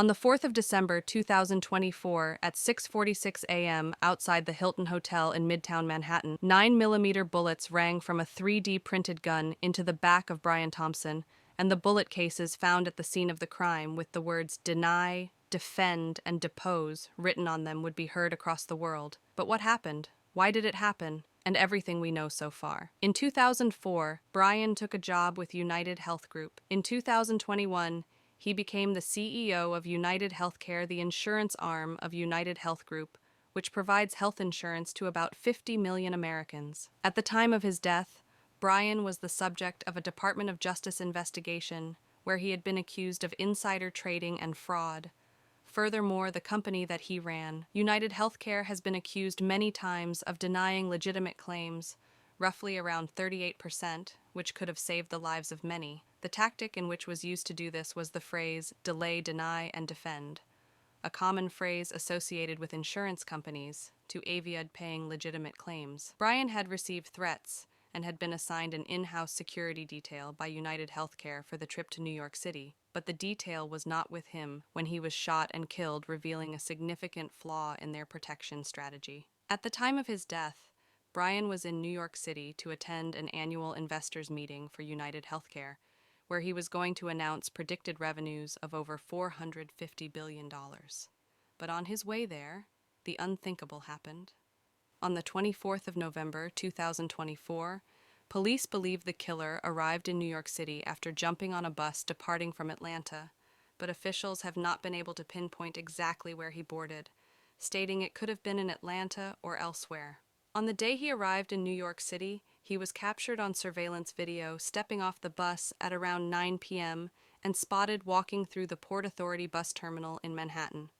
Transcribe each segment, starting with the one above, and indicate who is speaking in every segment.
Speaker 1: On the 4th of December 2024, at 6:46 a.m. outside the Hilton Hotel in Midtown Manhattan, 9mm bullets rang from a 3D printed gun into the back of Brian Thompson, and the bullet cases found at the scene of the crime with the words "deny, defend, and depose" written on them would be heard across the world. But what happened? Why did it happen? And everything we know so far. In 2004, Brian took a job with United Health Group. In 2021, he became the CEO of UnitedHealthCare, the insurance arm of United Health Group, which provides health insurance to about 50 million Americans. At the time of his death, Brian was the subject of a Department of Justice investigation where he had been accused of insider trading and fraud. Furthermore, the company that he ran, UnitedHealthCare, has been accused many times of denying legitimate claims, roughly around 38%, which could have saved the lives of many. The tactic in which was used to do this was the phrase delay, deny, and defend, a common phrase associated with insurance companies to avoid paying legitimate claims. Brian had received threats and had been assigned an in-house security detail by UnitedHealthCare for the trip to New York City, but the detail was not with him when he was shot and killed, revealing a significant flaw in their protection strategy. At the time of his death, Brian was in New York City to attend an annual investors meeting for UnitedHealthCare, where he was going to announce predicted revenues of over $450 billion. But on his way there, the unthinkable happened. On the 24th of November 2024, police believe the killer arrived in New York City after jumping on a bus departing from Atlanta, but officials have not been able to pinpoint exactly where he boarded, stating it could have been in Atlanta or elsewhere. On the day he arrived in New York City, he was captured on surveillance video stepping off the bus at around 9 p.m. and spotted walking through the Port Authority bus terminal in Manhattan.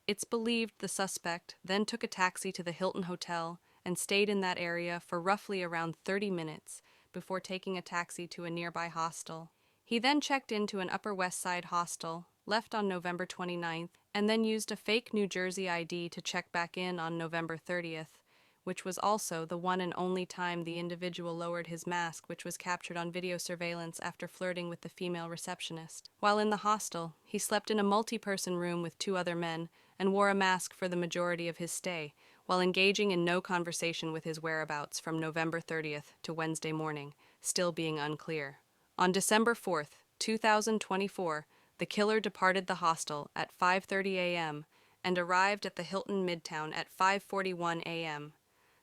Speaker 1: It's believed the suspect then took a taxi to the Hilton Hotel and stayed in that area for roughly around 30 minutes before taking a taxi to a nearby hostel. He then checked into an Upper West Side hostel, left on November 29th, and then used a fake New Jersey ID to check back in on November 30th, which was also the one and only time the individual lowered his mask, which was captured on video surveillance after flirting with the female receptionist. While in the hostel, he slept in a multi-person room with 2 other men and wore a mask for the majority of his stay, while engaging in no conversation with his whereabouts from November 30th to Wednesday morning, still being unclear. On December 4th, 2024, the killer departed the hostel at 5:30 a.m. and arrived at the Hilton Midtown at 5:41 a.m.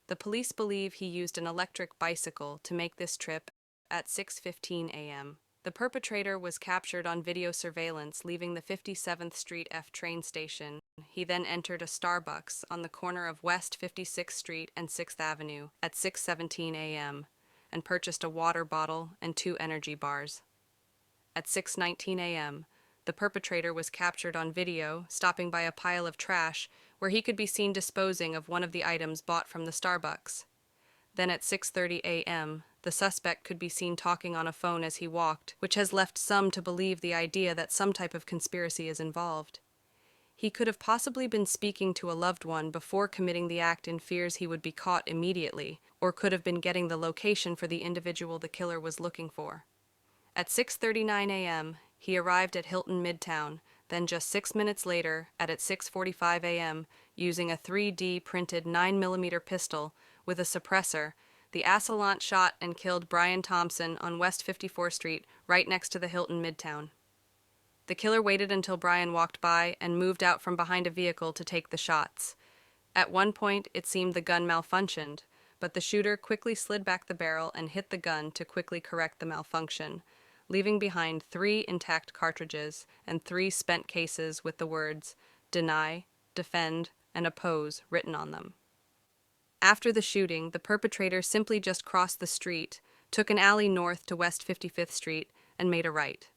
Speaker 1: The police believe he used an electric bicycle to make this trip at 6:15 a.m. The perpetrator was captured on video surveillance leaving the 57th Street F train station. He then entered a Starbucks on the corner of West 56th Street and 6th Avenue at 6:17 a.m. and purchased a water bottle and 2 energy bars. At 6:19 a.m., the perpetrator was captured on video stopping by a pile of trash where he could be seen disposing of one of the items bought from the Starbucks. Then at 6:30 a.m., the suspect could be seen talking on a phone as he walked, which has left some to believe the idea that some type of conspiracy is involved. He could have possibly been speaking to a loved one before committing the act in fears he would be caught immediately, or could have been getting the location for the individual the killer was looking for. At 6:39 a.m., he arrived at Hilton Midtown, then just 6 minutes later, at 6:45 a.m., using a 3D printed 9mm pistol with a suppressor, the assailant shot and killed Brian Thompson on West 54th Street, right next to the Hilton Midtown. The killer waited until Brian walked by and moved out from behind a vehicle to take the shots. At one point, it seemed the gun malfunctioned, but the shooter quickly slid back the barrel and hit the gun to quickly correct the malfunction, leaving behind 3 intact cartridges and 3 spent cases with the words "deny, defend, and oppose" written on them. After the shooting, the perpetrator simply just crossed the street, took an alley north to West 55th Street, and made a right.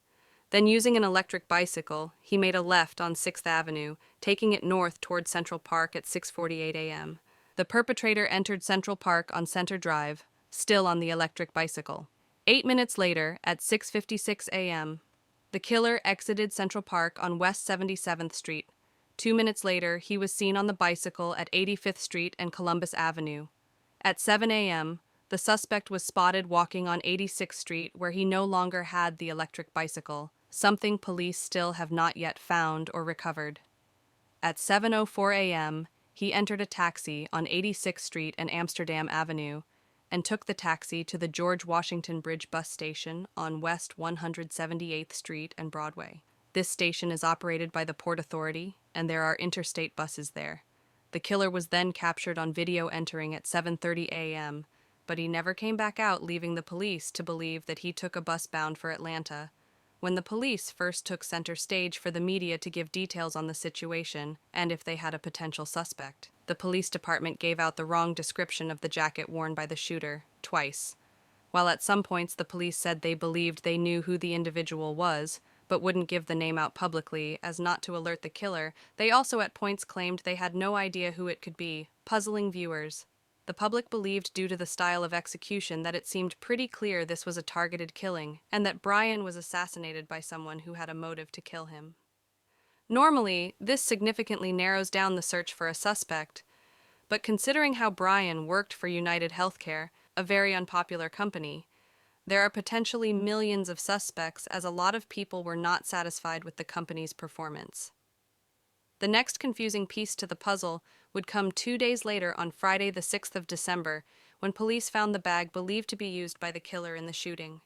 Speaker 1: Then, using an electric bicycle, he made a left on 6th Avenue, taking it north toward Central Park at 6:48 a.m. The perpetrator entered Central Park on Center Drive, still on the electric bicycle. 8 minutes later, at 6:56 a.m., the killer exited Central Park on West 77th Street. 2 minutes later, he was seen on the bicycle at 85th Street and Columbus Avenue. At 7 a.m., the suspect was spotted walking on 86th Street, where he no longer had the electric bicycle. something police still have not yet found or recovered. At 7:04 a.m., he entered a taxi on 86th Street and Amsterdam Avenue and took the taxi to the George Washington Bridge bus station on West 178th Street and Broadway. This station is operated by the Port Authority, and there are interstate buses there. The killer was then captured on video entering at 7:30 a.m., but he never came back out, leaving the police to believe that he took a bus bound for Atlanta. When the police first took center stage for the media to give details on the situation and if they had a potential suspect, the police department gave out the wrong description of the jacket worn by the shooter, twice. While at some points the police said they believed they knew who the individual was, but wouldn't give the name out publicly as not to alert the killer, they also at points claimed they had no idea who it could be, puzzling viewers. The public believed due to the style of execution that it seemed pretty clear this was a targeted killing, and that Brian was assassinated by someone who had a motive to kill him. Normally, this significantly narrows down the search for a suspect, but considering how Brian worked for UnitedHealthCare, a very unpopular company, there are potentially millions of suspects as a lot of people were not satisfied with the company's performance. The next confusing piece to the puzzle would come 2 days later on Friday the 6th of December, when police found the bag believed to be used by the killer in the shooting.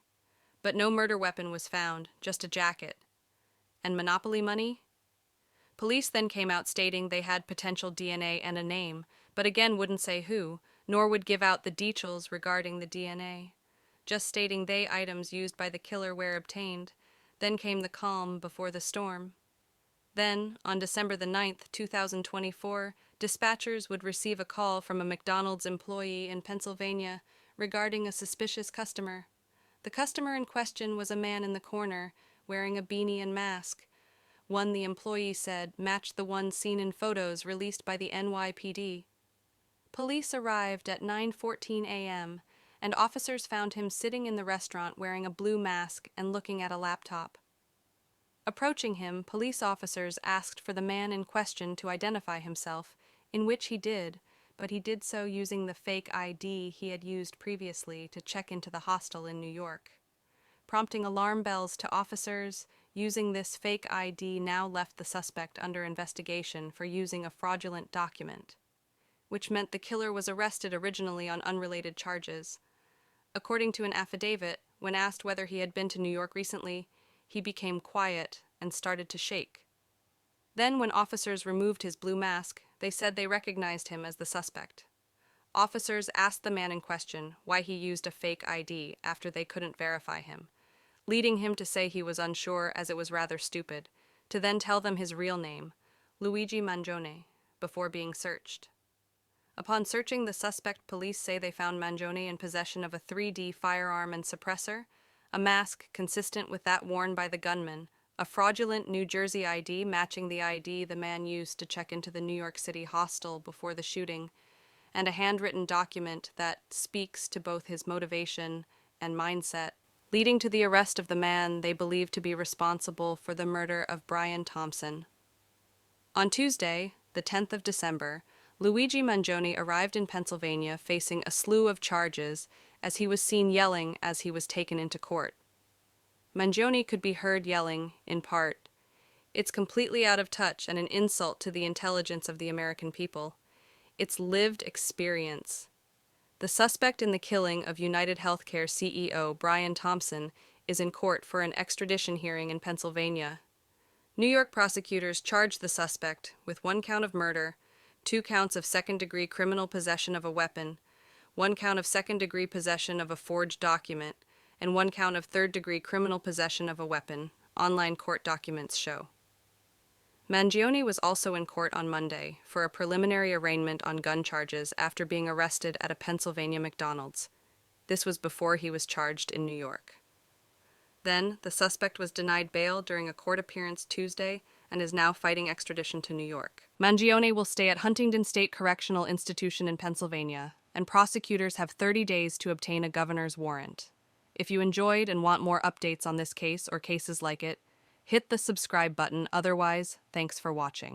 Speaker 1: But no murder weapon was found, just a jacket. And Monopoly money? Police then came out stating they had potential DNA and a name, but again wouldn't say who, nor would give out the details regarding the DNA, just stating they items used by the killer were obtained. Then came the calm before the storm. Then, on December the 9th, 2024, dispatchers would receive a call from a McDonald's employee in Pennsylvania regarding a suspicious customer. The customer in question was a man in the corner, wearing a beanie and mask. One, the employee said, matched the one seen in photos released by the NYPD. Police arrived at 9:14 a.m., and officers found him sitting in the restaurant wearing a blue mask and looking at a laptop. Approaching him, police officers asked for the man in question to identify himself, in which he did, but he did so using the fake ID he had used previously to check into the hostel in New York. Prompting alarm bells to officers, using this fake ID now left the suspect under investigation for using a fraudulent document, which meant the killer was arrested originally on unrelated charges. According to an affidavit, when asked whether he had been to New York recently, he became quiet and started to shake. Then, when officers removed his blue mask, they said they recognized him as the suspect. Officers asked the man in question why he used a fake ID after they couldn't verify him, leading him to say he was unsure as it was rather stupid, to then tell them his real name, Luigi Mangione, before being searched. Upon searching the suspect, police say they found Mangione in possession of a 3D firearm and suppressor, a mask consistent with that worn by the gunman, a fraudulent New Jersey ID matching the ID the man used to check into the New York City hostel before the shooting, and a handwritten document that speaks to both his motivation and mindset, leading to the arrest of the man they believe to be responsible for the murder of Brian Thompson. On Tuesday, the 10th of December, Luigi Mangione arrived in Pennsylvania facing a slew of charges as he was seen yelling as he was taken into court. Mangione could be heard yelling, in part, "It's completely out of touch and an insult to the intelligence of the American people. It's lived experience." The suspect in the killing of UnitedHealthCare CEO Brian Thompson is in court for an extradition hearing in Pennsylvania. New York prosecutors charged the suspect with 1 count of murder, 2 counts of second-degree criminal possession of a weapon, 1 count of second-degree possession of a forged document, and 1 count of third-degree criminal possession of a weapon, online court documents show. Mangione was also in court on Monday for a preliminary arraignment on gun charges after being arrested at a Pennsylvania McDonald's. This was before he was charged in New York. Then, the suspect was denied bail during a court appearance Tuesday and is now fighting extradition to New York. Mangione will stay at Huntingdon State Correctional Institution in Pennsylvania, and prosecutors have 30 days to obtain a governor's warrant. If you enjoyed and want more updates on this case or cases like it, hit the subscribe button. Otherwise, thanks for watching.